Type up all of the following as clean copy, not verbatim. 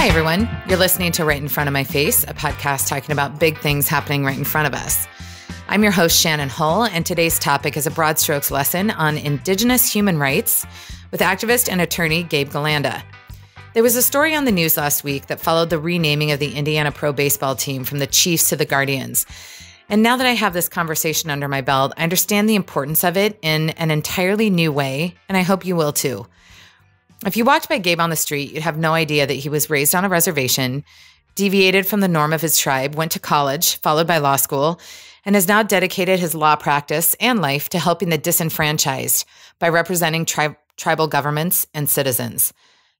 Hi, everyone. You're listening to Right in Front of My Face, a podcast talking about big things happening right in front of us. I'm your host, Shannon Hull, and today's topic is a broad strokes lesson on Indigenous human rights with activist and attorney Gabe Galanda. There was a story on the news last week that followed the renaming of the Indiana pro baseball team from the Chiefs to the Guardians. And now that I have this conversation under my belt, I understand the importance of it in an entirely new way, and I hope you will too. If you walked by Gabe on the street, you'd have no idea that he was raised on a reservation, deviated from the norm of his tribe, went to college, followed by law school, and has now dedicated his law practice and life to helping the disenfranchised by representing tribal governments and citizens.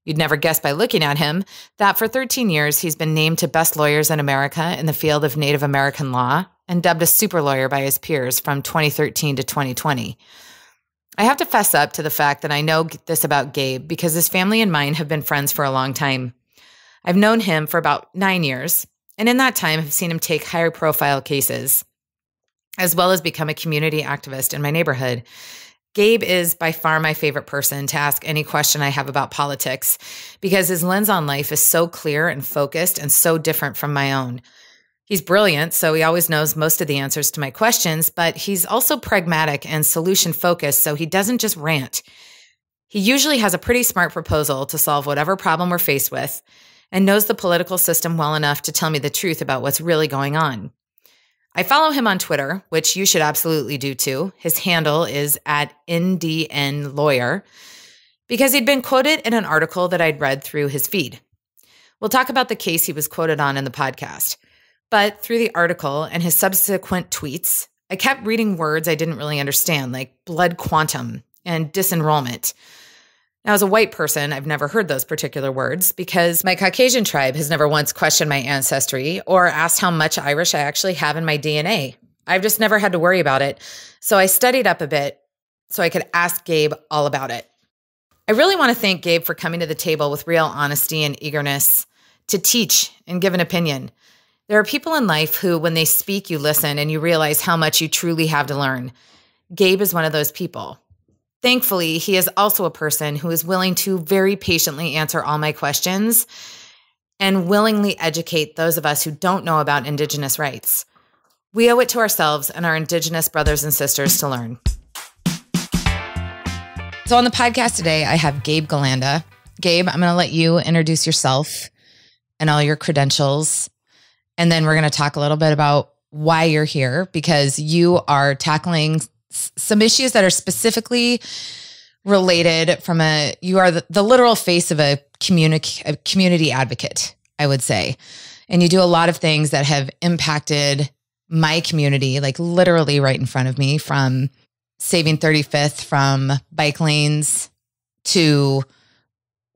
You'd never guess by looking at him that for 13 years, he's been named to best lawyers in America in the field of Native American law and dubbed a super lawyer by his peers from 2013 to 2020. I have to fess up to the fact that I know this about Gabe because his family and mine have been friends for a long time. I've known him for about 9 years, and in that time, I've seen him take higher profile cases, as well as become a community activist in my neighborhood. Gabe is by far my favorite person to ask any question I have about politics because his lens on life is so clear and focused and so different from my own. He's brilliant, so he always knows most of the answers to my questions, but he's also pragmatic and solution-focused, so he doesn't just rant. He usually has a pretty smart proposal to solve whatever problem we're faced with and knows the political system well enough to tell me the truth about what's really going on. I follow him on Twitter, which you should absolutely do too. His handle is @NDNLawyer, because he'd been quoted in an article that I'd read through his feed. We'll talk about the case he was quoted on in the podcast. But through the article and his subsequent tweets, I kept reading words I didn't really understand, like blood quantum and disenrollment. Now, as a white person, I've never heard those particular words because my Caucasian tribe has never once questioned my ancestry or asked how much Irish I actually have in my DNA. I've just never had to worry about it. So I studied up a bit so I could ask Gabe all about it. I really want to thank Gabe for coming to the table with real honesty and eagerness to teach and give an opinion. There are people in life who, when they speak, you listen and you realize how much you truly have to learn. Gabe is one of those people. Thankfully, he is also a person who is willing to very patiently answer all my questions and willingly educate those of us who don't know about Indigenous rights. We owe it to ourselves and our Indigenous brothers and sisters to learn. So on the podcast today, I have Gabe Galanda. Gabe, I'm going to let you introduce yourself and all your credentials. And then we're going to talk a little bit about why you're here, because you are tackling some issues that are specifically related from you are the literal face of a community advocate, I would say. And you do a lot of things that have impacted my community, like literally right in front of me, from saving 35th from bike lanes to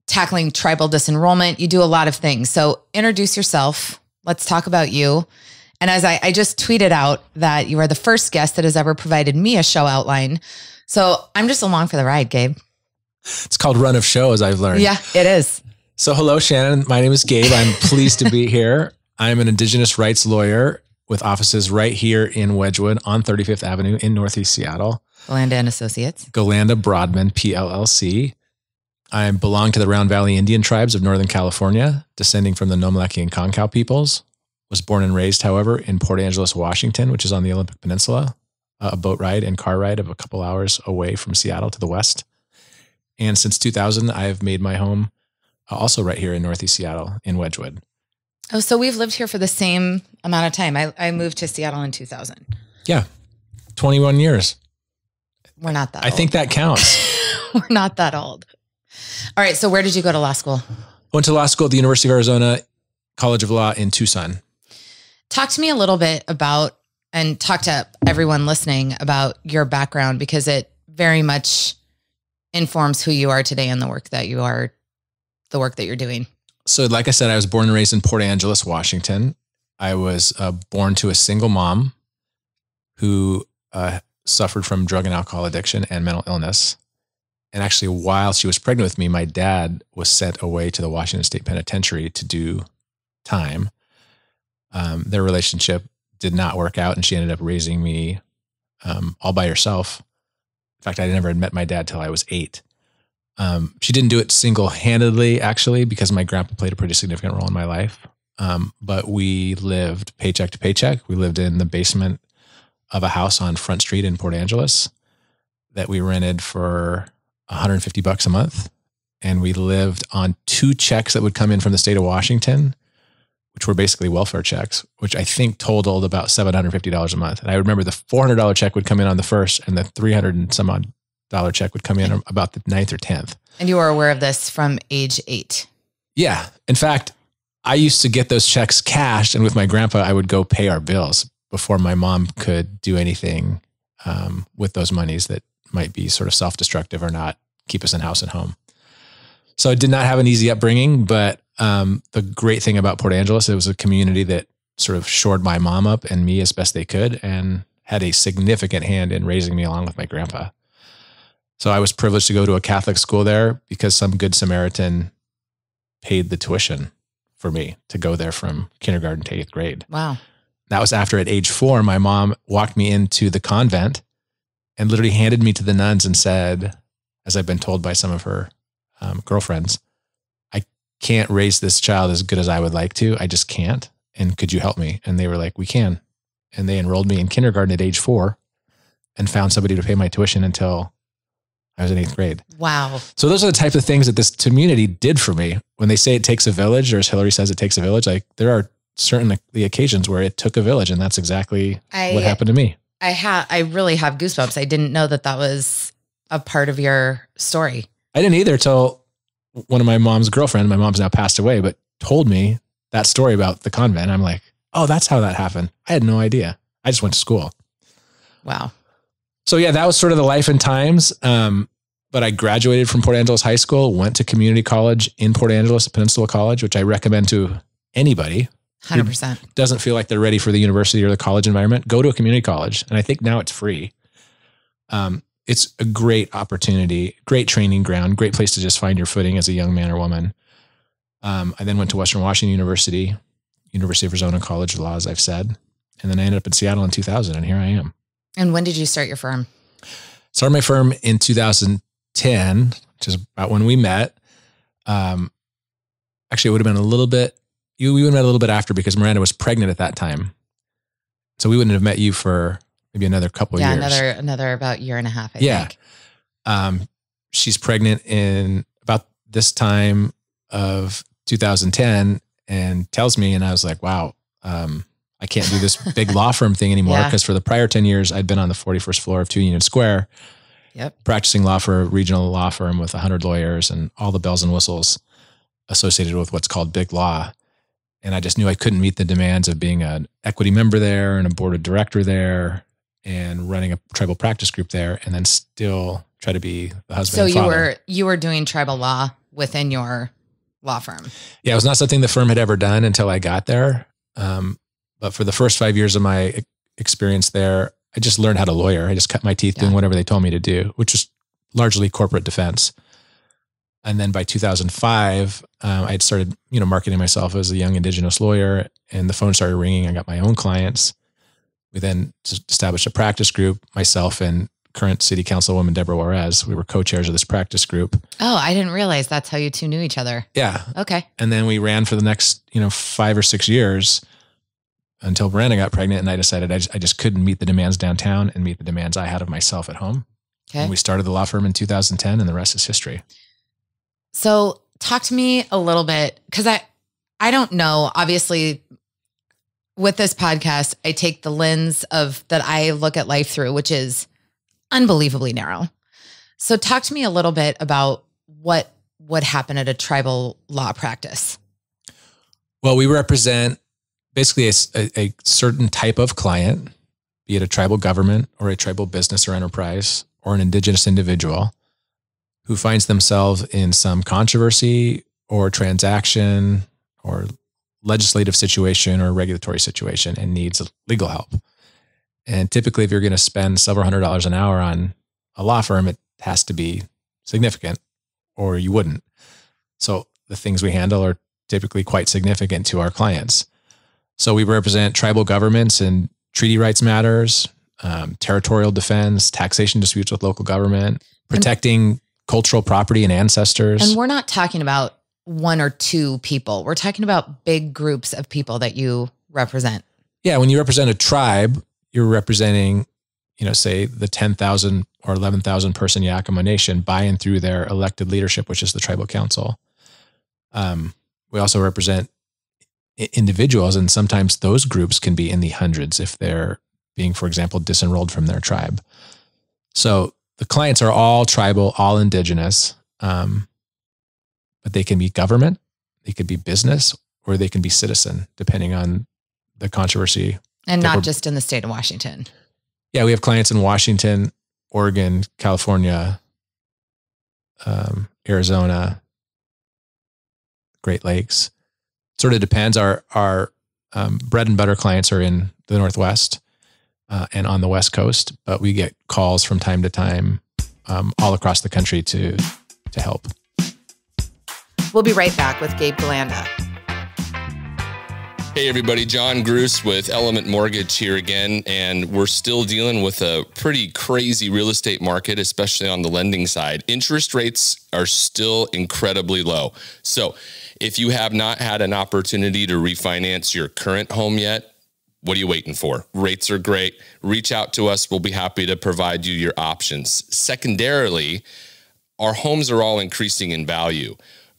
tackling tribal disenrollment. You do a lot of things. So introduce yourself. Let's talk about you. And as I just tweeted out that you are the first guest that has ever provided me a show outline. So I'm just along for the ride, Gabe. It's called Run of Shows, I've learned. Yeah, it is. So hello, Shannon. My name is Gabe. I'm pleased to be here. I'm an Indigenous rights lawyer with offices right here in Wedgwood on 35th Avenue in Northeast Seattle. Galanda and Associates. Galanda Broadman, PLLC. I belong to the Round Valley Indian tribes of Northern California, descending from the Nomaleki and Concow peoples. Was born and raised, however, in Port Angeles, Washington, which is on the Olympic Peninsula, a boat ride and car ride of a couple hours away from Seattle to the west. And since 2000, I have made my home also right here in Northeast Seattle in Wedgwood. Oh, so we've lived here for the same amount of time. I moved to Seattle in 2000. Yeah, 21 years. We're not that old. I think that counts. We're not that old. All right, so where did you go to law school? Went to law school at the University of Arizona College of Law in Tucson. Talk to me a little bit about, and talk to everyone listening about your background, because it very much informs who you are today and the work that you're doing. So like I said, I was born and raised in Port Angeles, Washington. I was born to a single mom who suffered from drug and alcohol addiction and mental illness. And actually, while she was pregnant with me, my dad was sent away to the Washington State Penitentiary to do time. Their relationship did not work out, and she ended up raising me all by herself. In fact, I never had met my dad till I was 8. She didn't do it single-handedly, actually, because my grandpa played a pretty significant role in my life. But we lived paycheck to paycheck. We lived in the basement of a house on Front Street in Port Angeles that we rented for $150 a month. And we lived on 2 checks that would come in from the state of Washington, which were basically welfare checks, which I think totaled about $750 a month. And I remember the $400 check would come in on the first, and the $300 and some odd dollar check would come in about the 9th or 10th. And you were aware of this from age 8? Yeah. In fact, I used to get those checks cashed, and with my grandpa, I would go pay our bills before my mom could do anything with those monies that might be sort of self-destructive or not keep us in house and home. So I did not have an easy upbringing, but the great thing about Port Angeles, it was a community that sort of shored my mom up and me as best they could and had a significant hand in raising me along with my grandpa. So I was privileged to go to a Catholic school there because some good Samaritan paid the tuition for me to go there from kindergarten to 8th grade. Wow. That was after at age 4, my mom walked me into the convent and literally handed me to the nuns and said, as I've been told by some of her girlfriends, I can't raise this child as good as I would like to. I just can't. And could you help me? And they were like, we can. And they enrolled me in kindergarten at age 4 and found somebody to pay my tuition until I was in 8th grade. Wow. So those are the type of things that this community did for me. When they say it takes a village, or as Hillary says, it takes a village, like there are certainly occasions where it took a village, and that's exactly what happened to me. I really have goosebumps. I didn't know that was a part of your story. I didn't either till one of my mom's girlfriend, my mom's now passed away, but told me that story about the convent. I'm like, oh, that's how that happened. I had no idea. I just went to school. Wow. So yeah, that was sort of the life and times. But I graduated from Port Angeles High School, went to community college in Port Angeles, Peninsula College, which I recommend to anybody 100%. who doesn't feel like they're ready for the university or the college environment. Go to a community college. And I think now it's free. It's a great opportunity, great training ground, great place to just find your footing as a young man or woman. I then went to Western Washington University, University of Arizona College of Law, as I've said. And then I ended up in Seattle in 2000, and here I am. And when did you start your firm? Started my firm in 2010, which is about when we met. Actually, it would have been a little bit, we would have met a little bit after because Miranda was pregnant at that time. So we wouldn't have met you for maybe another couple of years. Yeah, another about year and a half, I think. She's pregnant in about this time of 2010 and tells me, and I was like, wow, I can't do this big law firm thing anymore because for the prior 10 years, I'd been on the 41st floor of 2 Union Square, practicing law for a regional law firm with 100 lawyers and all the bells and whistles associated with what's called big law. And I just knew I couldn't meet the demands of being an equity member there and a board of director there and running a tribal practice group there, and then still try to be the husband and father. So you were doing tribal law within your law firm. Yeah, it was not something the firm had ever done until I got there. But for the first 5 years of my experience there, I just learned how to lawyer. I just cut my teeth doing whatever they told me to do, which was largely corporate defense. And then by 2005, I had started, marketing myself as a young Indigenous lawyer, and the phone started ringing. I got my own clients. We then established a practice group, myself and current city councilwoman Deborah Juarez. We were co-chairs of this practice group. Oh, I didn't realize that's how you two knew each other. Yeah. Okay. And then we ran for the next, 5 or 6 years until Miranda got pregnant, and I decided I just couldn't meet the demands downtown and meet the demands I had of myself at home. Okay. And we started the law firm in 2010, and the rest is history. So talk to me a little bit, because I don't know, obviously with this podcast, I take the lens that I look at life through, which is unbelievably narrow. So talk to me a little bit about what would happen at a tribal law practice. Well, we represent basically a certain type of client, be it a tribal government or a tribal business or enterprise or an Indigenous individual who finds themselves in some controversy or transaction or legislative situation or regulatory situation and needs legal help. And typically, if you're going to spend several $100s an hour on a law firm, it has to be significant or you wouldn't. So the things we handle are typically quite significant to our clients. So we represent tribal governments in treaty rights matters, territorial defense, taxation disputes with local government, protecting cultural property and ancestors. And we're not talking about one or two people. We're talking about big groups of people that you represent. Yeah, when you represent a tribe, you're representing, say the 10,000 or 11,000 person Yakima Nation by and through their elected leadership, which is the tribal council. We also represent individuals, and sometimes those groups can be in the hundreds if they're being, for example, disenrolled from their tribe. So the clients are all tribal, all indigenous, but they can be government, they could be business, or they can be citizen, depending on the controversy. And not just in the state of Washington. Yeah, we have clients in Washington, Oregon, California, Arizona, Great Lakes. Sort of depends. Our bread and butter clients are in the Northwest and on the West Coast, but we get calls from time to time all across the country to help. We'll be right back with Gabe Galanda. Hey everybody, John Gruss with Element Mortgage here again, and we're still dealing with a pretty crazy real estate market, especially on the lending side. Interest rates are still incredibly low. So if you have not had an opportunity to refinance your current home yet, what are you waiting for? Rates are great. Reach out to us. We'll be happy to provide you your options. Secondarily, our homes are all increasing in value.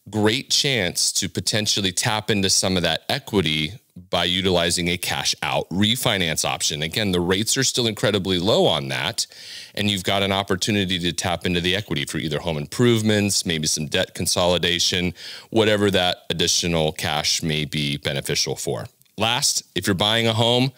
Great chance to potentially tap into some of that equity by utilizing a cash out refinance option. Again, the rates are still incredibly low on that, and you've got an opportunity to tap into the equity for either home improvements, maybe some debt consolidation, whatever that additional cash may be beneficial for. Last, if you're buying a home,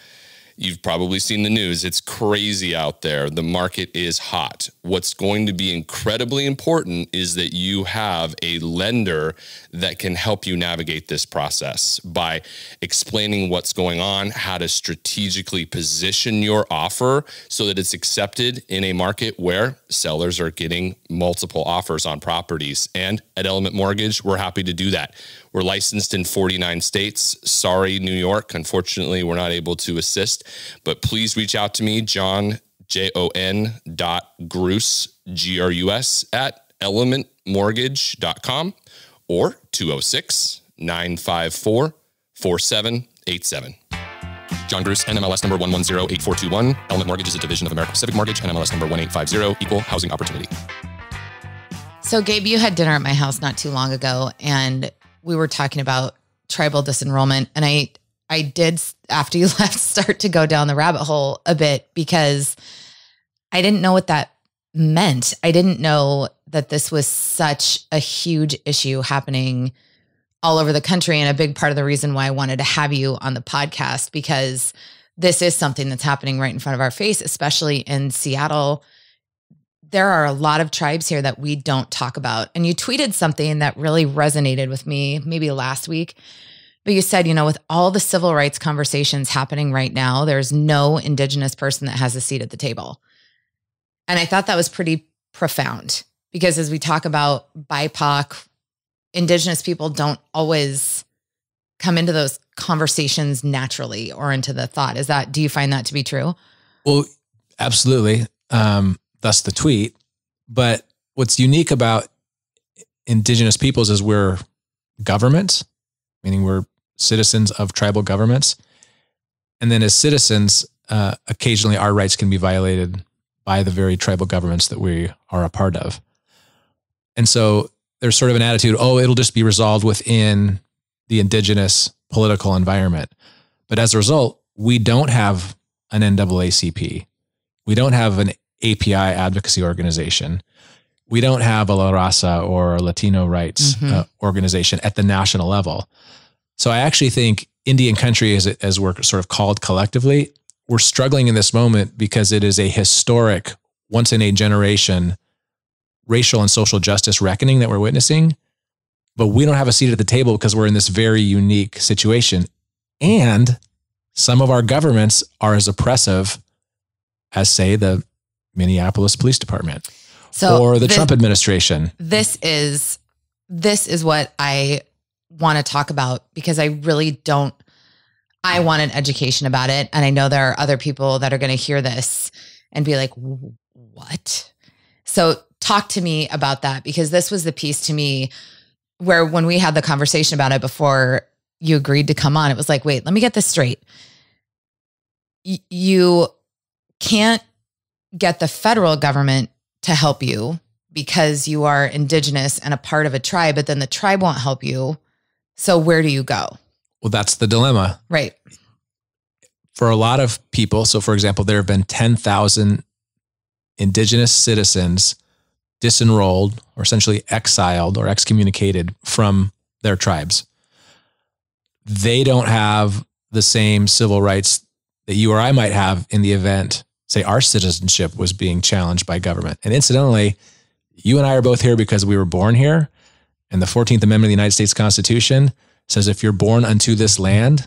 you've probably seen the news. It's crazy out there. The market is hot. What's going to be incredibly important is that you have a lender that can help you navigate this process by explaining what's going on, how to strategically position your offer so that it's accepted in a market where sellers are getting multiple offers on properties. And at Element Mortgage, we're happy to do that. We're licensed in 49 states. Sorry, New York. Unfortunately, we're not able to assist, but please reach out to me, John, Jon.Gruss, Grus, at elementmortgage.com or 206-954-4787. John Gruss, NMLS number 1108421. Element Mortgage is a division of American Pacific Mortgage, NMLS number 1850, equal housing opportunity. So Gabe, you had dinner at my house not too long ago, and we were talking about tribal disenrollment. And I did, after you left, start to go down the rabbit hole a bit because I didn't know what that meant. I didn't know that this was such a huge issue happening all over the country. And a big part of the reason why I wanted to have you on the podcast, because this is something that's happening right in front of our face, especially in Seattle. There are a lot of tribes here that we don't talk about. And you tweeted something that really resonated with me maybe last week. But you said, with all the civil rights conversations happening right now, there's no Indigenous person that has a seat at the table. And I thought that was pretty profound because as we talk about BIPOC, Indigenous people don't always come into those conversations naturally or into the thought. Do you find that to be true? Well, absolutely. Thus the tweet. But what's unique about Indigenous peoples is we're governments, meaning we're citizens of tribal governments. And then as citizens, occasionally our rights can be violated by the very tribal governments that we are a part of. And so there's sort of an attitude, it'll just be resolved within the Indigenous political environment. But as a result, we don't have an NAACP. We don't have an API advocacy organization. We don't have a La Raza or a Latino rights organization at the national level. So I actually think Indian country, as we're sort of called collectively, we're struggling in this moment because it is a historic, once in a generation, racial and social justice reckoning that we're witnessing. But we don't have a seat at the table because we're in this very unique situation. And some of our governments are as oppressive as, say, the Minneapolis Police Department or the Trump administration. This is what I want to talk about because I really I want an education about it. And I know there are other people that are going to hear this and be like, what? So talk to me about that, because this was the piece to me where when we had the conversation about it before you agreed to come on, it was like, wait, let me get this straight. You can't get the federal government to help you because you are Indigenous and a part of a tribe, but then the tribe won't help you. So where do you go? Well, that's the dilemma. Right. For a lot of people, so for example, there have been 10,000 Indigenous citizens disenrolled or essentially exiled or excommunicated from their tribes. They don't have the same civil rights that you or I might have in the event, say, our citizenship was being challenged by government. And incidentally, you and I are both here because we were born here. And the 14th Amendment of the United States Constitution says if you're born unto this land,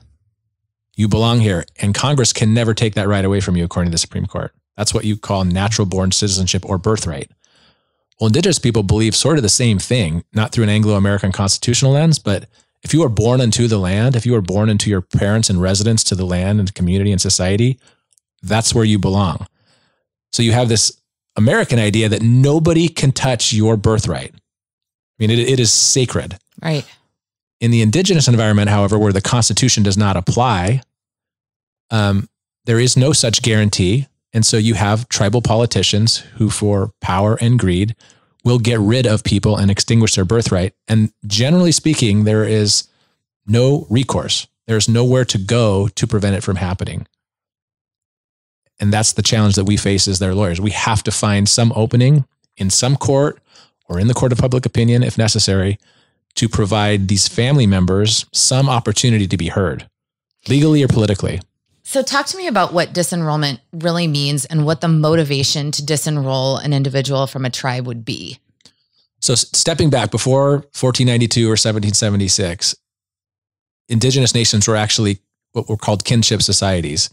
you belong here. And Congress can never take that right away from you, according to the Supreme Court. That's what you call natural born citizenship or birthright. Well, Indigenous people believe sort of the same thing, not through an Anglo-American constitutional lens, but if you are born unto the land, if you are born into your parents and residence to the land and community and society, that's where you belong. So you have this American idea that nobody can touch your birthright. I mean, it is sacred. Right. In the Indigenous environment, however, where the Constitution does not apply, there is no such guarantee. And so you have tribal politicians who, for power and greed, will get rid of people and extinguish their birthright. And generally speaking, there is no recourse. There's nowhere to go to prevent it from happening. And that's the challenge that we face as their lawyers. We have to find some opening in some court or in the court of public opinion, if necessary, to provide these family members some opportunity to be heard, legally or politically. So talk to me about what disenrollment really means and what the motivation to disenroll an individual from a tribe would be. So stepping back, before 1492 or 1776, Indigenous nations were actually what were called kinship societies.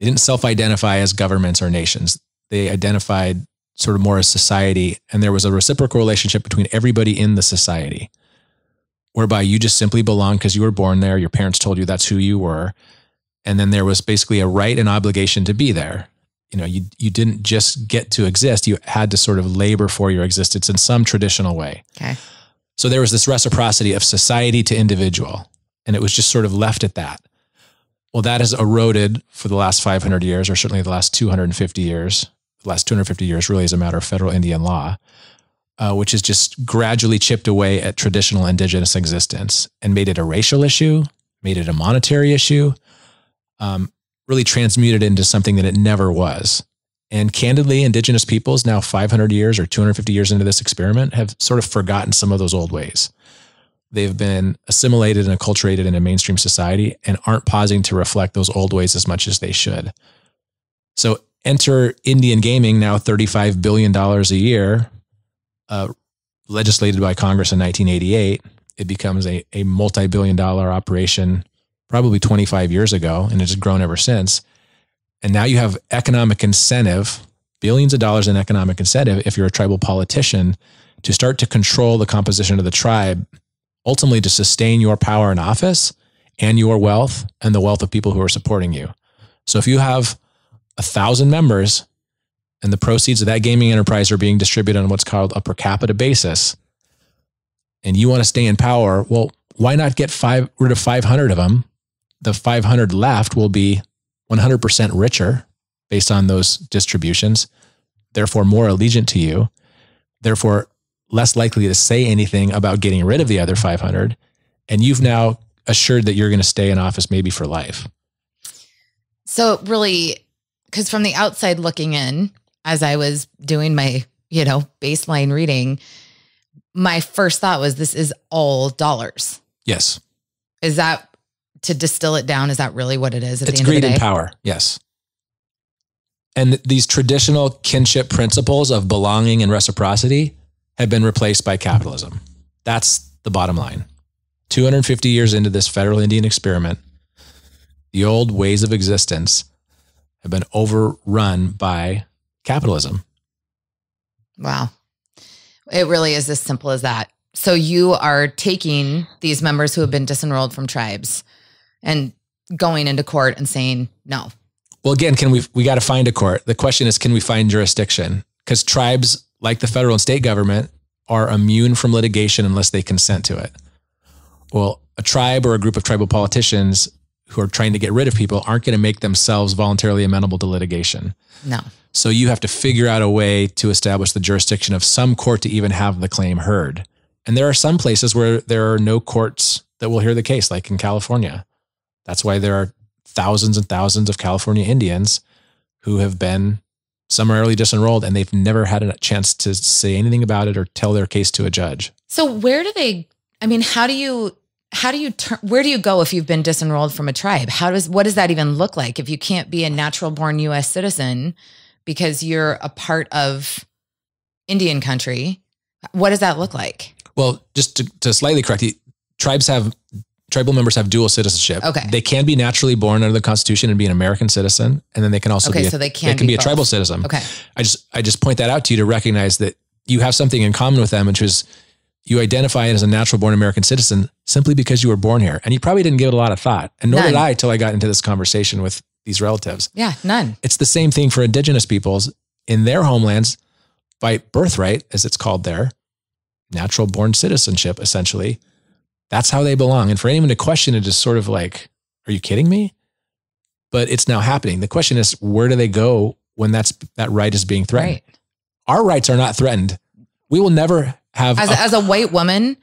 They didn't self-identify as governments or nations. They identified sort of more as society, and there was a reciprocal relationship between everybody in the society, whereby you just simply belong because you were born there, your parents told you that's who you were, and then there was basically a right and obligation to be there. You know, you didn't just get to exist, you had to sort of labor for your existence in some traditional way. Okay. So there was this reciprocity of society to individual, and it was just sort of left at that. Well, that has eroded for the last 500 years, or certainly the last 250 years. The last 250 years really is a matter of federal Indian law, which has just gradually chipped away at traditional Indigenous existence and made it a racial issue, made it a monetary issue, really transmuted into something that it never was. And candidly, Indigenous peoples now 500 years or 250 years into this experiment have sort of forgotten some of those old ways. They've been assimilated and acculturated in a mainstream society and aren't pausing to reflect those old ways as much as they should. So enter Indian gaming, now $35 billion a year, legislated by Congress in 1988. It becomes a multi-billion-dollar operation probably 25 years ago, and it's grown ever since. And now you have economic incentive, billions of dollars in economic incentive, if you're a tribal politician, to start to control the composition of the tribe, ultimately to sustain your power in office and your wealth and the wealth of people who are supporting you. So if you have 1,000 members and the proceeds of that gaming enterprise are being distributed on what's called a per capita basis, and you want to stay in power, well, why not get rid of 500 of them? The 500 left will be 100% richer based on those distributions, therefore more allegiant to you, therefore less likely to say anything about getting rid of the other 500. And you've now assured that you're going to stay in office maybe for life. So really, because from the outside looking in, as I was doing my, baseline reading, my first thought was, this is all dollars. Yes. Is that, to distill it down, is that really what it is at the end of the day? It's greed and power, yes. And these traditional kinship principles of belonging and reciprocity have been replaced by capitalism. That's the bottom line. 250 years into this federal Indian experiment, the old ways of existence have been overrun by capitalism. Wow. It really is as simple as that. So you are taking these members who have been disenrolled from tribes and going into court and saying no. Well, again, we got to find a court. The question is, can we find jurisdiction? Because tribes, like the federal and state government, are immune from litigation unless they consent to it. Well, a tribe or a group of tribal politicians who are trying to get rid of people aren't going to make themselves voluntarily amenable to litigation. No. So you have to figure out a way to establish the jurisdiction of some court to even have the claim heard. And there are some places where there are no courts that will hear the case, like in California. That's why there are thousands and thousands of California Indians who have been summarily disenrolled, and they've never had a chance to say anything about it or tell their case to a judge. So where do they, I mean, how do you where do you go if you've been disenrolled from a tribe? What does that even look like if you can't be a natural born US citizen because you're a part of Indian country? What does that look like? Well, just to slightly correct you, tribal members have dual citizenship. Okay. They can be naturally born under the Constitution and be an American citizen, and then they can also be a tribal citizen. Okay. I just point that out to you to recognize that you have something in common with them, which is you identify as a natural born American citizen simply because you were born here. And you probably didn't give it a lot of thought. And nor did I till I got into this conversation with these relatives. Yeah, none. It's the same thing for indigenous peoples in their homelands by birthright, as it's called there, natural born citizenship, essentially. That's how they belong. And for anyone to question it is sort of like, are you kidding me? But it's now happening. The question is, where do they go when that right is being threatened? Right. Our rights are not threatened. We will never have... As a white woman,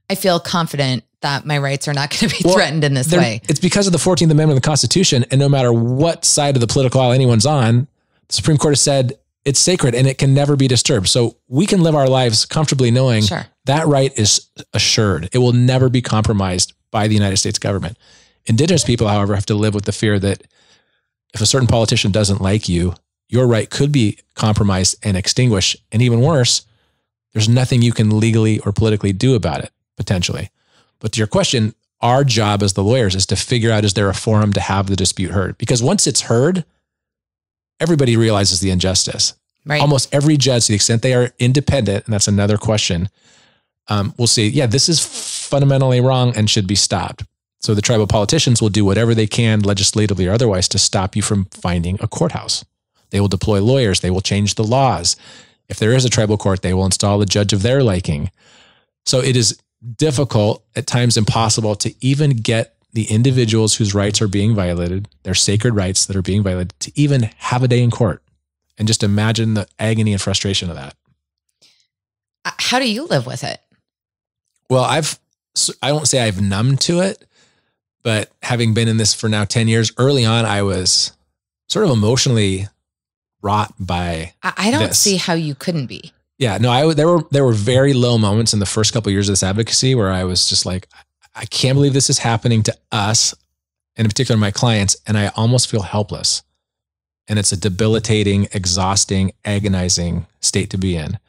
I feel confident that my rights are not going to be threatened in this way. It's because of the 14th Amendment of the Constitution, and no matter what side of the political aisle anyone's on, the Supreme Court has said it's sacred and it can never be disturbed. So we can live our lives comfortably knowing that right is assured. It will never be compromised by the United States government. Indigenous people, however, have to live with the fear that if a certain politician doesn't like you, your right could be compromised and extinguished. And even worse, there's nothing you can legally or politically do about it, potentially. But to your question, our job as the lawyers is to figure out, is there a forum to have the dispute heard? Because once it's heard, everybody realizes the injustice. Right. Almost every judge, to the extent they are independent, and that's another question, will say, yeah, this is fundamentally wrong and should be stopped. So the tribal politicians will do whatever they can, legislatively or otherwise, to stop you from finding a courthouse. They will deploy lawyers. They will change the laws. If there is a tribal court, they will install a judge of their liking. So it is difficult, at times impossible, to even get the individuals whose rights are being violated, their sacred rights that are being violated, to even have a day in court. And just imagine the agony and frustration of that. How do you live with it? Well, I won't say I've numbed to it, but having been in this for now 10 years, early on, I was sort of emotionally wrought by I don't this. see how you couldn't be. Yeah, no, there were very low moments in the first couple of years of this advocacy where I was just like, I can't believe this is happening to us, and in particular my clients, and I almost feel helpless. And it's a debilitating, exhausting, agonizing state to be in.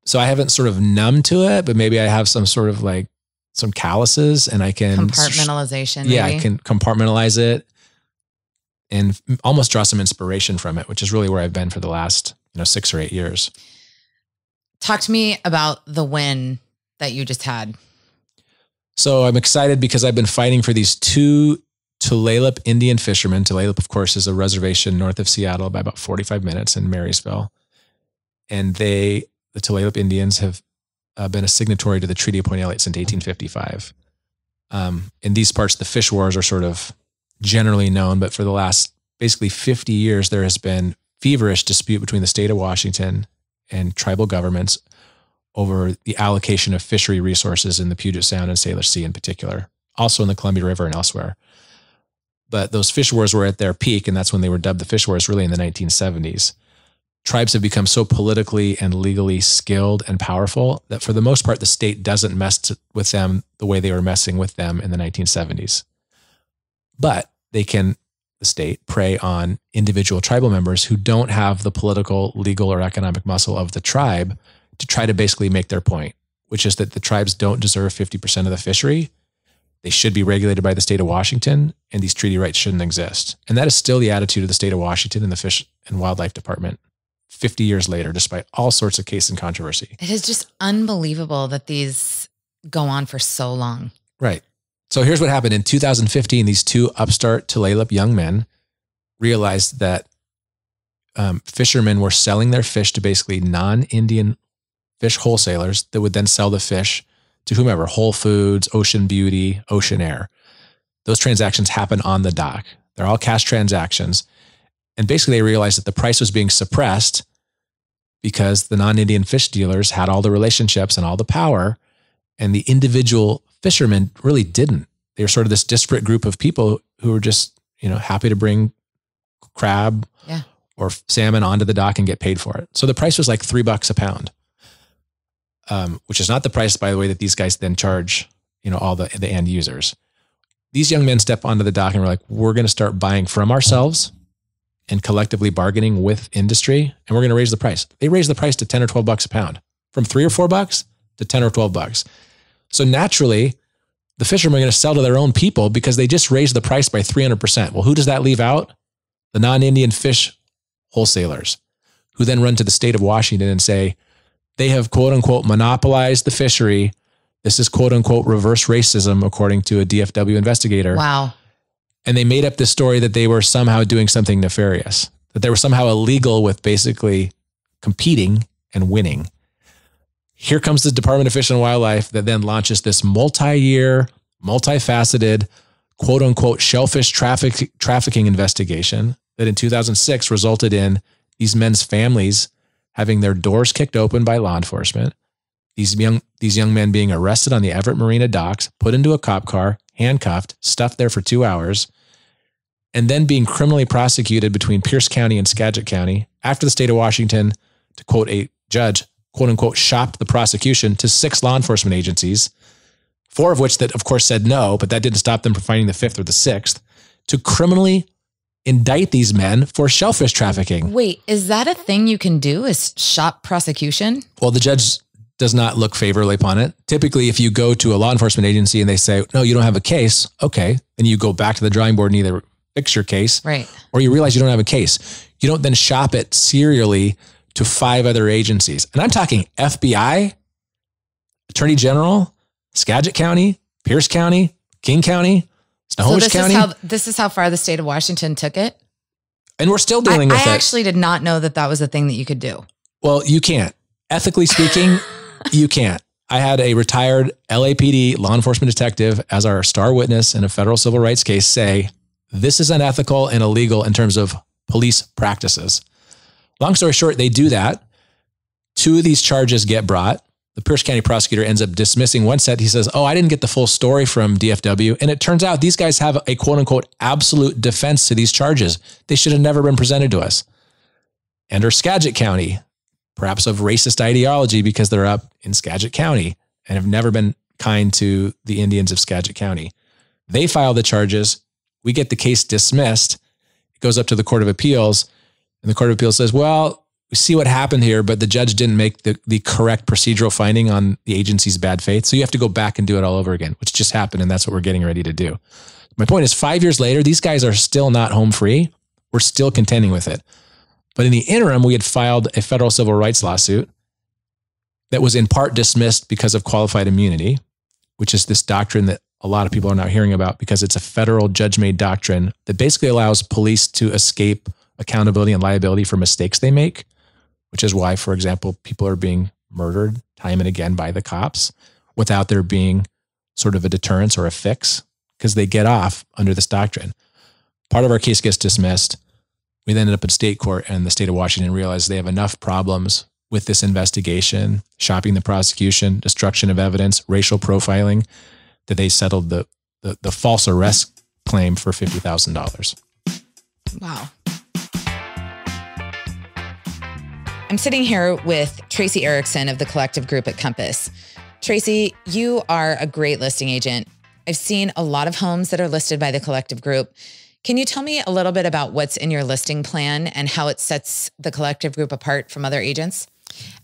So I haven't sort of numbed to it, but maybe I have some sort of like some calluses, and I can compartmentalization. Yeah, maybe? I can compartmentalize it and almost draw some inspiration from it, which is really where I've been for the last 6 or 8 years. Talk to me about the win that you just had. So I'm excited because I've been fighting for these two Tulalip Indian fishermen. Tulalip, of course, is a reservation north of Seattle by about 45 minutes in Marysville. And the Tulalip Indians have been a signatory to the Treaty of Point Elliott since 1855. In these parts, the fish wars are sort of generally known, but for the last basically 50 years, there has been feverish dispute between the state of Washington and tribal governments over the allocation of fishery resources in the Puget Sound and Salish Sea in particular, also in the Columbia River and elsewhere. But those fish wars were at their peak, and that's when they were dubbed the fish wars, really in the 1970s. Tribes have become so politically and legally skilled and powerful that for the most part, the state doesn't mess with them the way they were messing with them in the 1970s. But they can, the state, prey on individual tribal members who don't have the political, legal, or economic muscle of the tribe to try to basically make their point, which is that the tribes don't deserve 50% of the fishery. They should be regulated by the state of Washington, and these treaty rights shouldn't exist. And that is still the attitude of the state of Washington and the Fish and Wildlife Department 50 years later, despite all sorts of case and controversy. It is just unbelievable that these go on for so long. Right. So here's what happened. In 2015, these two upstart Tulalip young men realized that fishermen were selling their fish to basically non-Indian fish wholesalers that would then sell the fish to whomever, Whole Foods, Ocean Beauty, Ocean Air. Those transactions happen on the dock. They're all cash transactions. And basically they realized that the price was being suppressed because the non-Indian fish dealers had all the relationships and all the power, and the individual fishermen really didn't. They were sort of this disparate group of people who were just, happy to bring crab or salmon onto the dock and get paid for it. So the price was like $3 a pound, which is not the price, by the way, that these guys then charge, all the end users. These young men step onto the dock and were like, we're going to start buying from ourselves and collectively bargaining with industry, and we're going to raise the price. They raised the price to $10 or $12 a pound, from $3 or $4 to $10 or $12. So naturally, the fishermen are going to sell to their own people because they just raised the price by 300%. Well, who does that leave out? The non-Indian fish wholesalers, who then run to the state of Washington and say, they have quote unquote monopolized the fishery. This is quote unquote reverse racism, according to a DFW investigator. Wow. And they made up this story that they were somehow doing something nefarious, that they were somehow illegal with basically competing and winning. Here comes the Department of Fish and Wildlife that then launches this multi-year, multifaceted, quote unquote, shellfish trafficking investigation that in 2006 resulted in these men's families having their doors kicked open by law enforcement, these young men being arrested on the Everett Marina docks, put into a cop car, handcuffed, stuffed there for 2 hours, and then being criminally prosecuted between Pierce County and Skagit County after the state of Washington, to quote a judge, quote unquote, shopped the prosecution to 6 law enforcement agencies, 4 of which that of course said no, but that didn't stop them from finding the 5th or the 6th, to criminally indict these men for shellfish trafficking. Wait, is that a thing you can do, is shop prosecution? Well, the judge does not look favorably upon it. Typically, if you go to a law enforcement agency and they say, no, you don't have a case, okay, then you go back to the drawing board and either fix your case, right, or you realize you don't have a case. You don't then shop it serially to 5 other agencies. And I'm talking FBI, Attorney General, Skagit County, Pierce County, King County, Snohomish County. This is how far the state of Washington took it? And we're still dealing with it. I actually did not know that was a thing that you could do. Well, you can't. Ethically speaking, you can't. I had a retired LAPD law enforcement detective as our star witness in a federal civil rights case say, this is unethical and illegal in terms of police practices. Long story short, they do that. 2 of these charges get brought. The Pierce County prosecutor ends up dismissing one set. He says, oh, I didn't get the full story from DFW. And it turns out these guys have a quote unquote absolute defense to these charges. They should have never been presented to us. Enter Skagit County, perhaps of racist ideology because they're up in Skagit County and have never been kind to the Indians of Skagit County. They file the charges. We get the case dismissed. It goes up to the Court of Appeals, and the Court of Appeals says, well, we see what happened here, but the judge didn't make the correct procedural finding on the agency's bad faith. So you have to go back and do it all over again, which just happened. And that's what we're getting ready to do. My point is 5 years later, these guys are still not home free. We're still contending with it. But in the interim, we had filed a federal civil rights lawsuit that was in part dismissed because of qualified immunity, which is this doctrine that a lot of people are now hearing about because it's a federal judge-made doctrine that basically allows police to escape accountability and liability for mistakes they make, which is why, for example, people are being murdered time and again by the cops without there being sort of a deterrence or a fix because they get off under this doctrine. Part of our case gets dismissed. We then ended up in state court, and the state of Washington realized they have enough problems with this investigation, shopping the prosecution, destruction of evidence, racial profiling, that they settled the false arrest claim for $50,000. Wow. I'm sitting here with Tracy Erickson of the Collective Group at Compass. Tracy, you are a great listing agent. I've seen a lot of homes that are listed by the Collective Group. Can you tell me a little bit about what's in your listing plan and how it sets the Collective Group apart from other agents?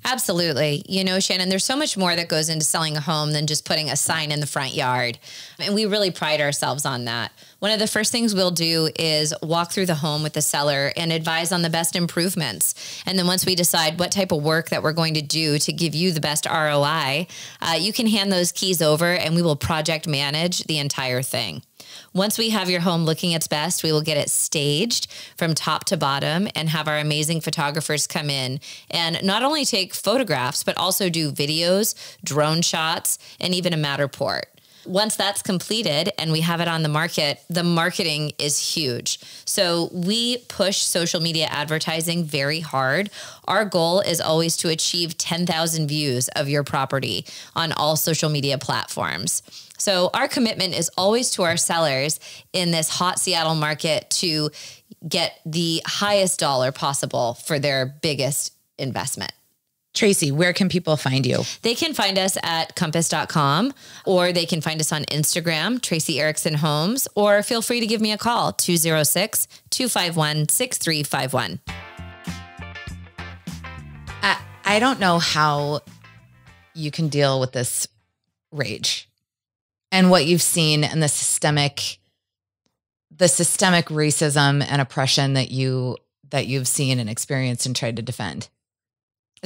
Absolutely. You know, Shannon, there's so much more that goes into selling a home than just putting a sign in the front yard. And we really pride ourselves on that. One of the first things we'll do is walk through the home with the seller and advise on the best improvements. And then once we decide what type of work that we're going to do to give you the best ROI, you can hand those keys over and we will project manage the entire thing. Once we have your home looking its best, we will get it staged from top to bottom and have our amazing photographers come in and not only take photographs, but also do videos, drone shots, and even a Matterport. Once that's completed and we have it on the market, the marketing is huge. So we push social media advertising very hard. Our goal is always to achieve 10,000 views of your property on all social media platforms. So our commitment is always to our sellers in this hot Seattle market to get the highest dollar possible for their biggest investment. Tracy, where can people find you? They can find us at compass.com, or they can find us on Instagram, Tracy Erickson Homes, or feel free to give me a call, 206-251-6351. I don't know how you can deal with this rage and what you've seen and the systemic racism and oppression that you've seen and experienced and tried to defend.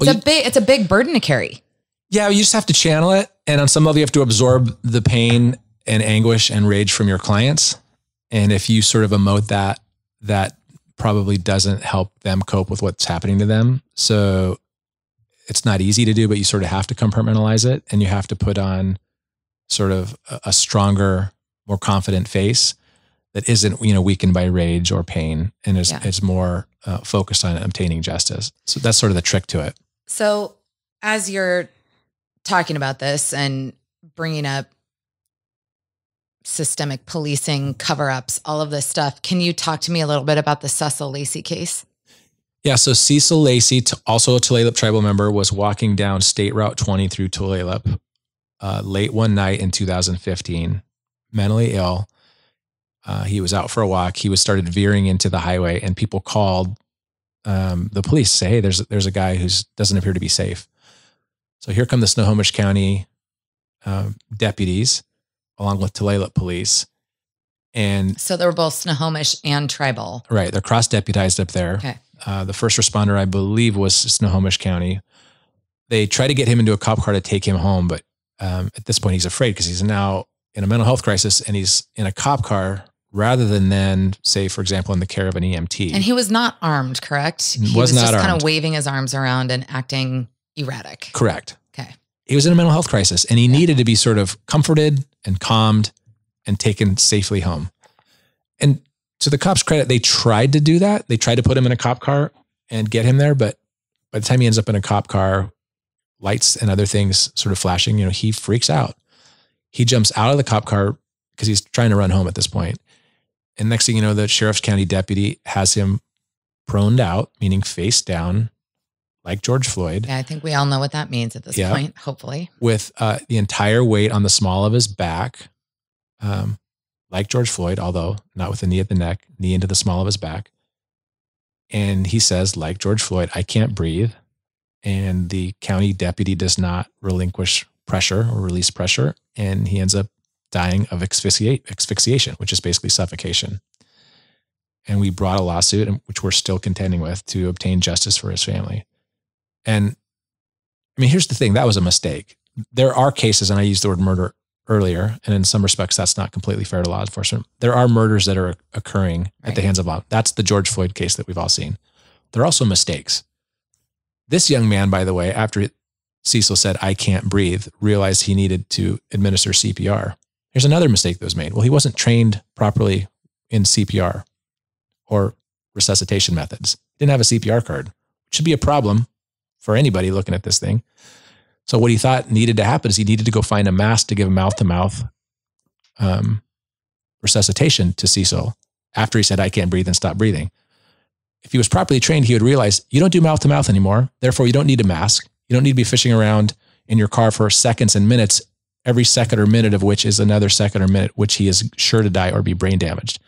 It's a big burden to carry. Yeah, you just have to channel it. And on some level, you have to absorb the pain and anguish and rage from your clients. And if you sort of emote that probably doesn't help them cope with what's happening to them. So it's not easy to do, but you sort of have to compartmentalize it, and you have to put on sort of a stronger, more confident face that isn't, weakened by rage or pain, and is more focused on obtaining justice. So that's sort of the trick to it. So as you're talking about this and bringing up systemic policing, cover-ups, all of this stuff, can you talk to me a little bit about the Cecil Lacey case? Yeah, so Cecil Lacey, also a Tulalip tribal member, was walking down State Route 20 through Tulalip late one night in 2015, mentally ill. He was out for a walk. He started veering into the highway, and people called the police to say, hey, there's a guy who doesn't appear to be safe. So here come the Snohomish County deputies along with Tulalip police. And so they were both Snohomish and tribal. Right. They're cross-deputized up there. Okay. The first responder, I believe, was Snohomish County. They try to get him into a cop car to take him home, but at this point he's afraid because he's now in a mental health crisis, and he's in a cop car rather than, say, for example, in the care of an EMT. And he was not armed, correct? He was just kind of waving his arms around and acting erratic. Correct. Okay. He was in a mental health crisis, and he needed to be sort of comforted and calmed and taken safely home. And to the cops' credit, they tried to do that. They tried to put him in a cop car and get him there, but by the time he ends up in a cop car, lights and other things sort of flashing, he freaks out. He jumps out of the cop car because he's trying to run home at this point. And next thing you know, the sheriff's county deputy has him proned out, meaning face down, like George Floyd. Yeah, I think we all know what that means at this point, hopefully. With the entire weight on the small of his back, like George Floyd, although not with the knee at the neck, knee into the small of his back. And he says, like George Floyd, I can't breathe. And the county deputy does not relinquish pressure or release pressure. And he ends up dying of asphyxiation, which is basically suffocation. And we brought a lawsuit, which we're still contending with, to obtain justice for his family. And I mean, here's the thing, that was a mistake. There are cases, and I used the word murder earlier, and in some respects, that's not completely fair to law enforcement. There are murders that are occurring at the hands of law. That's the George Floyd case that we've all seen. There are also mistakes. This young man, by the way, after Cecil said, I can't breathe, realized he needed to administer CPR. Here's another mistake that was made. Well, he wasn't trained properly in CPR or resuscitation methods. He didn't have a CPR card, which should be a problem for anybody looking at this thing. So what he thought needed to happen is he needed to go find a mask to give mouth-to-mouth resuscitation to Cecil after he said, I can't breathe, and stopped breathing. If he was properly trained, he would realize you don't do mouth-to-mouth anymore. Therefore, you don't need a mask. You don't need to be fishing around in your car for seconds and minutes, every second or minute of which is another second or minute, which he is sure to die or be brain damaged.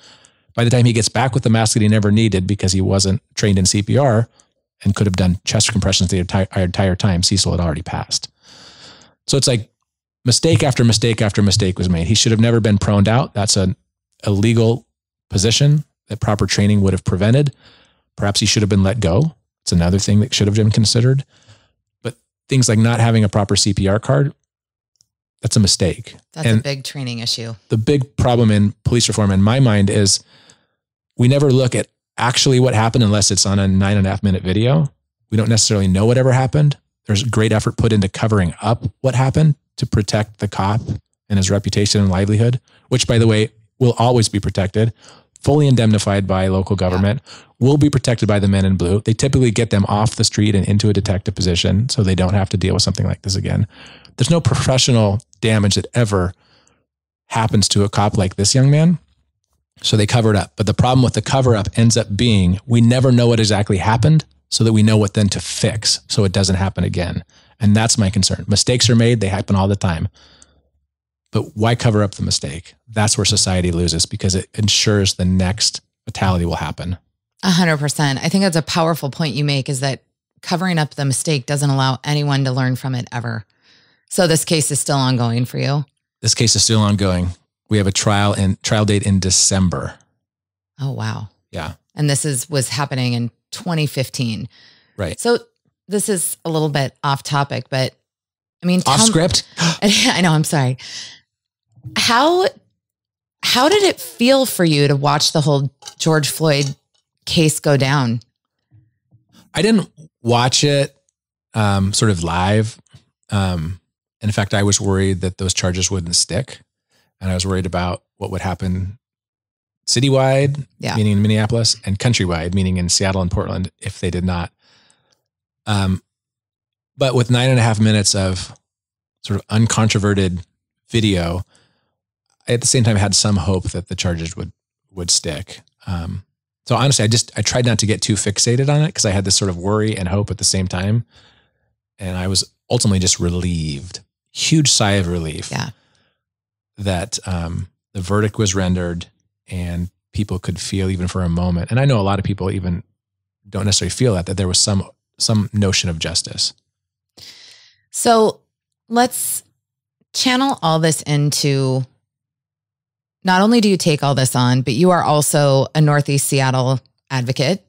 By the time he gets back with the mask that he never needed because he wasn't trained in CPR and could have done chest compressions the entire time, Cecil had already passed. So it's like mistake after mistake after mistake was made. He should have never been proned out. That's an illegal position that proper training would have prevented. Perhaps he should have been let go. It's another thing that should have been considered. But things like not having a proper CPR card, That's a mistake. That's a big training issue. The big problem in police reform in my mind is we never look at actually what happened unless it's on a 9.5-minute video. We don't necessarily know whatever happened. There's great effort put into covering up what happened to protect the cop and his reputation and livelihood, which, by the way, will always be protected, fully indemnified by local government, will be protected by the men in blue. They typically get them off the street and into a detective position so they don't have to deal with something like this again. There's no professional damage that ever happens to a cop like this young man. So they cover it up. But the problem with the cover up ends up being we never know what exactly happened so that we know what then to fix so it doesn't happen again. And that's my concern. Mistakes are made. They happen all the time. But why cover up the mistake? That's where society loses because it ensures the next fatality will happen. 100%. I think that's a powerful point you make, is that covering up the mistake doesn't allow anyone to learn from it ever. So this case is still ongoing for you? This case is still ongoing. We have a trial date in December. Oh, wow. Yeah. And this was happening in 2015. Right. So this is a little bit off topic, but I mean, off script? I know, I'm sorry. How did it feel for you to watch the whole George Floyd case go down? I didn't watch it sort of live. In fact, I was worried that those charges wouldn't stick. And I was worried about what would happen citywide, meaning in Minneapolis, and countrywide, meaning in Seattle and Portland, if they did not. But with 9.5 minutes of sort of uncontroverted video, I at the same time had some hope that the charges would stick. So honestly, I tried not to get too fixated on it because I had this sort of worry and hope at the same time. And I was ultimately just relieved, huge sigh of relief that the verdict was rendered and people could feel even for a moment. And I know a lot of people even don't necessarily feel that there was some notion of justice. So let's channel all this into, not only do you take all this on, but you are also a Northeast Seattle advocate.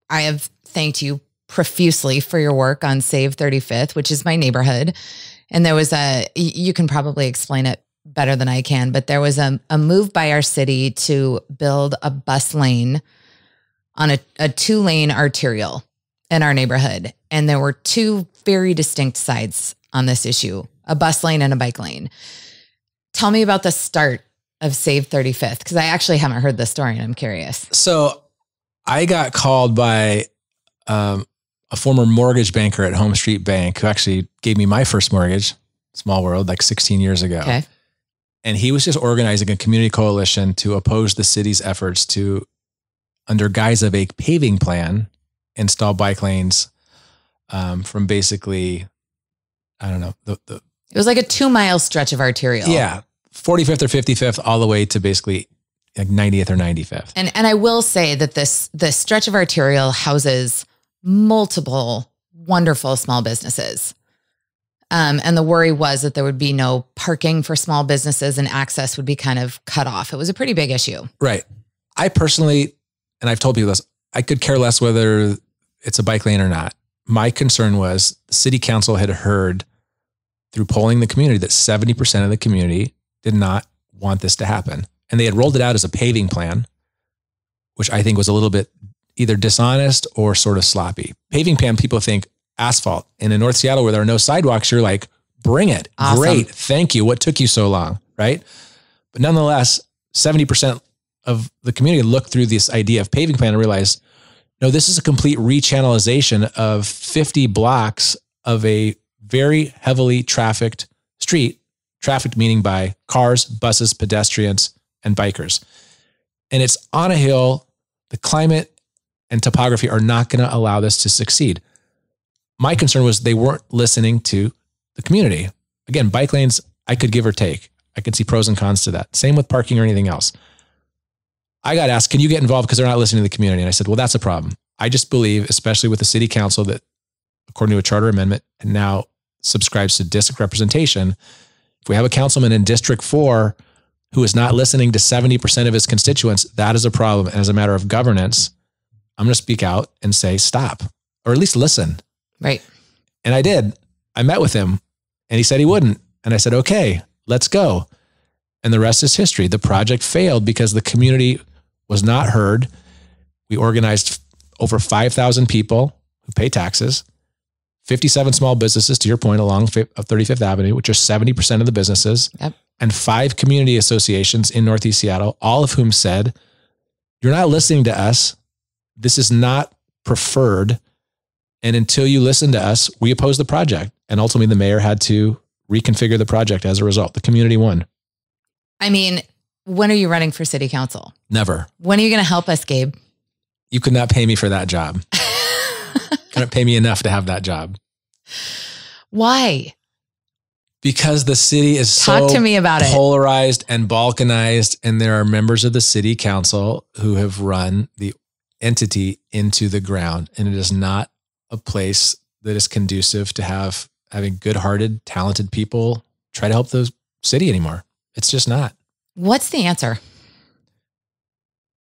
I have thanked you profusely for your work on Save 35th, which is my neighborhood. And there was you can probably explain it better than I can, but there was a move by our city to build a bus lane on a 2-lane arterial in our neighborhood. And there were two very distinct sides on this issue, a bus lane and a bike lane. Tell me about the start of Save 35th, because I actually haven't heard this story and I'm curious. So I got called by a former mortgage banker at Home Street Bank who actually gave me my first mortgage, small world, like 16 years ago. Okay. And he was just organizing a community coalition to oppose the city's efforts to, under guise of a paving plan, install bike lanes from basically, I don't know. It was like a 2-mile stretch of arterial. Yeah. 45th or 55th all the way to basically like 90th or 95th. And I will say that this stretch of arterial houses multiple wonderful small businesses. And the worry was that there would be no parking for small businesses and access would be kind of cut off. It was a pretty big issue. Right. I personally, and I've told people this, I could care less whether it's a bike lane or not. My concern was the city council had heard through polling the community that 70% of the community did not want this to happen. And they had rolled it out as a paving plan, which I think was a little bit either dishonest or sort of sloppy. Paving plan, people think asphalt. And in North Seattle, where there are no sidewalks, you're like, bring it. Awesome. Great. Thank you. What took you so long? Right. But nonetheless, 70% of the community looked through this idea of paving plan and realized, no, this is a complete rechannelization of 50 blocks of a very heavily trafficked street, trafficked meaning by cars, buses, pedestrians, and bikers. And it's on a hill. The climate and topography are not going to allow this to succeed. My concern was they weren't listening to the community. Again, bike lanes, I could give or take. I could see pros and cons to that. Same with parking or anything else. I got asked, can you get involved because they're not listening to the community? And I said, well, that's a problem. I just believe, especially with the city council that, according to a charter amendment, and now subscribes to district representation, if we have a councilman in District 4 who is not listening to 70% of his constituents, that is a problem. And as a matter of governance, I'm going to speak out and say, stop, or at least listen. Right. And I did. I met with him and he said he wouldn't. And I said, okay, let's go. And the rest is history. The project failed because the community was not heard. We organized over 5,000 people who pay taxes, 57 small businesses, to your point, along 35th Avenue, which are 70% of the businesses, and 5 community associations in Northeast Seattle, all of whom said, you're not listening to us. This is not preferred. And until you listen to us, we oppose the project. And ultimately, the mayor had to reconfigure the project as a result. The community won. I mean, when are you running for city council? Never. When are you going to help us, Gabe? You could not pay me for that job. Couldn't pay me enough to have that job. Why? Because the city is Talk to me about it. Polarized and balkanized, and there are members of the city council who have run the entity into the ground, and it is not a place that is conducive to having good-hearted, talented people try to help the city anymore. It's just not. What's the answer?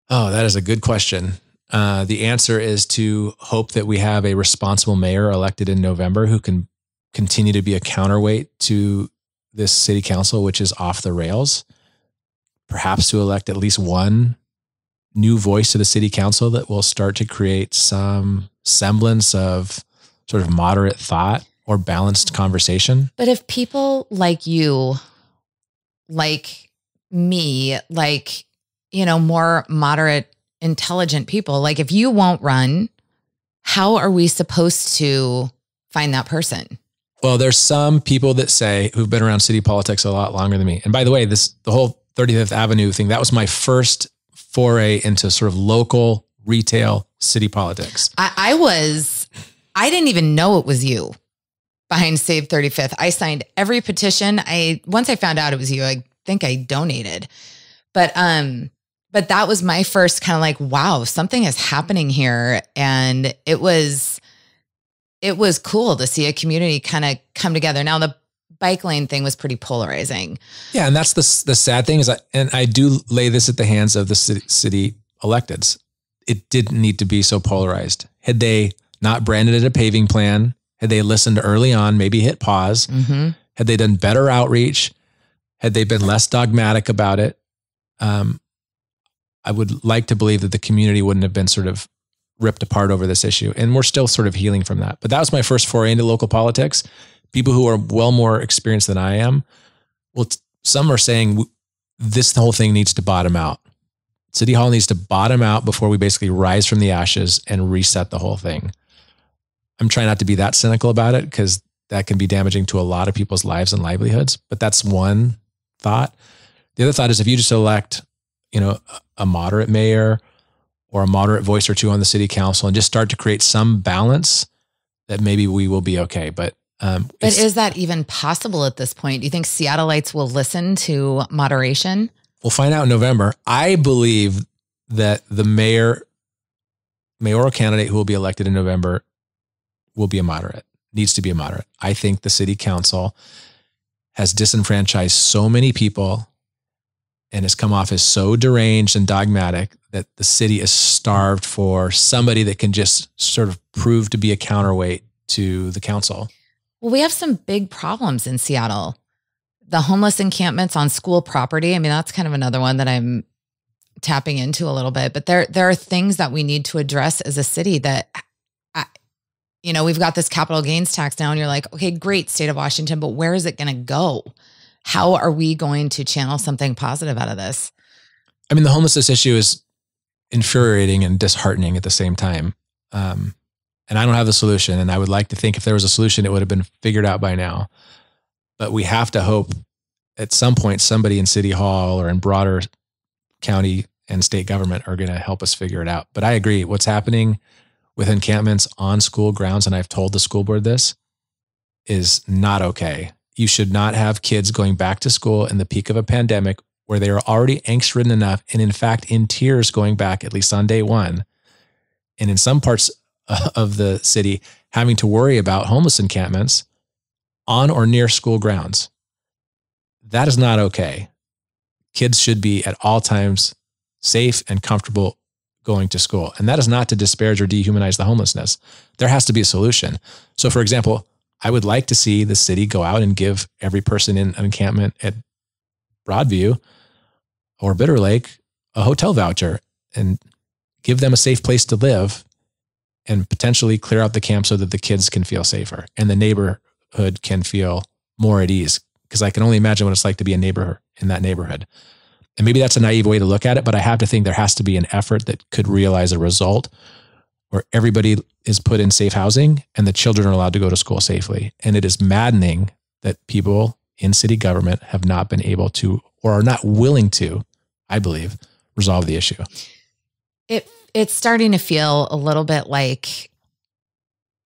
Oh, that is a good question. The answer is to hope that we have a responsible mayor elected in November who can continue to be a counterweight to this city council, which is off the rails. Perhaps to elect at least one new voice to the city council that will start to create some semblance of sort of moderate thought or balanced conversation. But if people like you, like me, like, more moderate, intelligent people, like if you won't run, how are we supposed to find that person? Well, there's some people that say who've been around city politics a lot longer than me. And by the way, the whole 35th Avenue thing, that was my first foray into sort of local retail city politics. I didn't even know it was you behind Save 35th. I signed every petition. Once I found out it was you, I think I donated. But that was my first kind of like, wow, something is happening here. And it was cool to see a community kind of come together. Now the bike lane thing was pretty polarizing. Yeah. And that's the sad thing is, and I do lay this at the hands of the city electeds. It didn't need to be so polarized. Had they not branded it a paving plan, had they listened early on, maybe hit pause, had they done better outreach, had they been less dogmatic about it, I would like to believe that the community wouldn't have been sort of ripped apart over this issue. And we're still sort of healing from that. But that was my first foray into local politics. People who are well more experienced than I am, well, some are saying this whole thing needs to bottom out. City Hall needs to bottom out before we basically rise from the ashes and reset the whole thing. I'm trying not to be that cynical about it because that can be damaging to a lot of people's lives and livelihoods. But that's one thought. The other thought is if you just elect, a moderate mayor or a moderate voice or two on the city council and just start to create some balance, that maybe we will be okay. But is that even possible at this point? Do you think Seattleites will listen to moderation? We'll find out in November. I believe that the mayoral candidate who will be elected in November will be a moderate, needs to be a moderate. I think the city council has disenfranchised so many people and has come off as so deranged and dogmatic that the city is starved for somebody that can just sort of prove to be a counterweight to the council. Well, we have some big problems in Seattle. The homeless encampments on school property. I mean, that's kind of another one that I'm tapping into a little bit, but there are things that we need to address as a city that, we've got this capital gains tax now and you're like, okay, great, state of Washington, but where is it going to go? How are we going to channel something positive out of this? I mean, the homelessness issue is infuriating and disheartening at the same time. And I don't have the solution. And I would like to think if there was a solution, it would have been figured out by now. But we have to hope at some point somebody in City Hall or in broader county and state government are going to help us figure it out. But I agree. What's happening with encampments on school grounds, and I've told the school board this, is not okay. You should not have kids going back to school in the peak of a pandemic where they are already angst-ridden enough and in fact in tears going back, at least on day one. And in some parts of the city, having to worry about homeless encampments on or near school grounds. That is not okay. Kids should be at all times safe and comfortable going to school. And that is not to disparage or dehumanize the homelessness. There has to be a solution. So for example, I would like to see the city go out and give every person in an encampment at Broadview or Bitter Lake a hotel voucher and give them a safe place to live and potentially clear out the camp so that the kids can feel safer and the neighborhood can feel more at ease. Because I can only imagine what it's like to be a neighbor in that neighborhood. And maybe that's a naive way to look at it, but I have to think there has to be an effort that could realize a result where everybody is put in safe housing and the children are allowed to go to school safely. And it is maddening that people in city government have not been able to, or are not willing to, I believe, resolve the issue. It's starting to feel a little bit like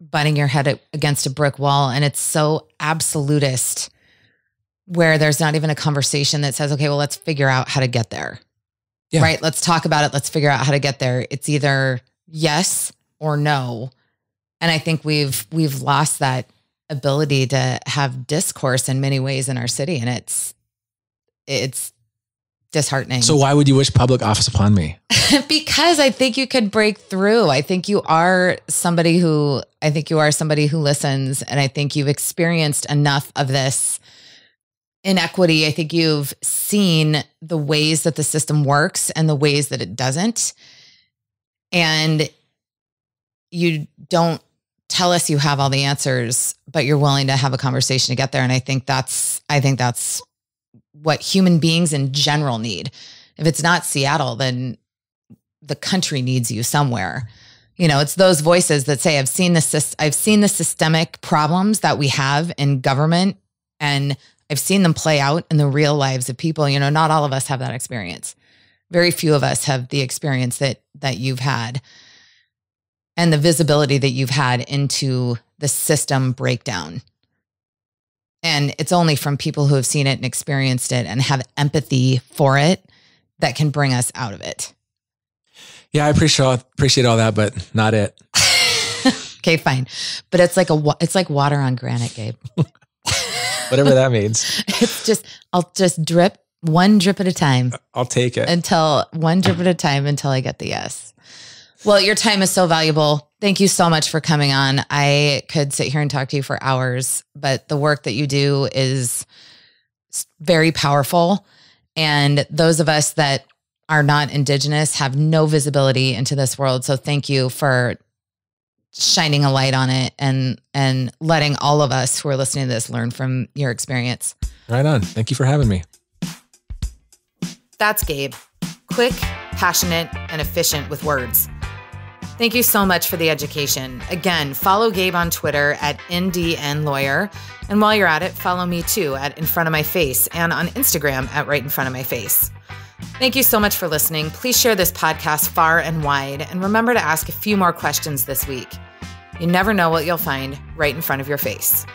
butting your head against a brick wall. And it's so absolutist where there's not even a conversation that says, okay, well, let's figure out how to get there. Yeah. Right? Let's talk about it. Let's figure out how to get there. It's either yes or no. And I think we've lost that ability to have discourse in many ways in our city. And it's disheartening. So why would you wish public office upon me? Because I think you could break through. I think you are somebody who listens. And I think you've experienced enough of this inequity. I think you've seen the ways that the system works and the ways that it doesn't. And you don't tell us you have all the answers, but you're willing to have a conversation to get there. And I think that's what human beings in general need. If it's not Seattle, then the country needs you somewhere. You know, it's those voices that say, I've seen the systemic problems that we have in government, and I've seen them play out in the real lives of people. You know, not all of us have that experience. Very few of us have the experience that you've had and the visibility that you've had into the system breakdown. And it's only from people who have seen it and experienced it and have empathy for it that can bring us out of it. Yeah, I appreciate all that, but not it. Okay, fine. But it's like water on granite, Gabe. Whatever that means. I'll just drip one drip at a time. I'll take it. Until I get the yes. Well, your time is so valuable. Thank you so much for coming on. I could sit here and talk to you for hours, but the work that you do is very powerful. And those of us that are not Indigenous have no visibility into this world. So thank you for shining a light on it and letting all of us who are listening to this learn from your experience. Right on. Thank you for having me. That's Gabe. Quick, passionate, and efficient with words. Thank you so much for the education. Again, follow Gabe on Twitter at NDNLawyer. And while you're at it, follow me too at In Front of My Face and on Instagram at Right in Front of My Face. Thank you so much for listening. Please share this podcast far and wide. And remember to ask a few more questions this week. You never know what you'll find right in front of your face.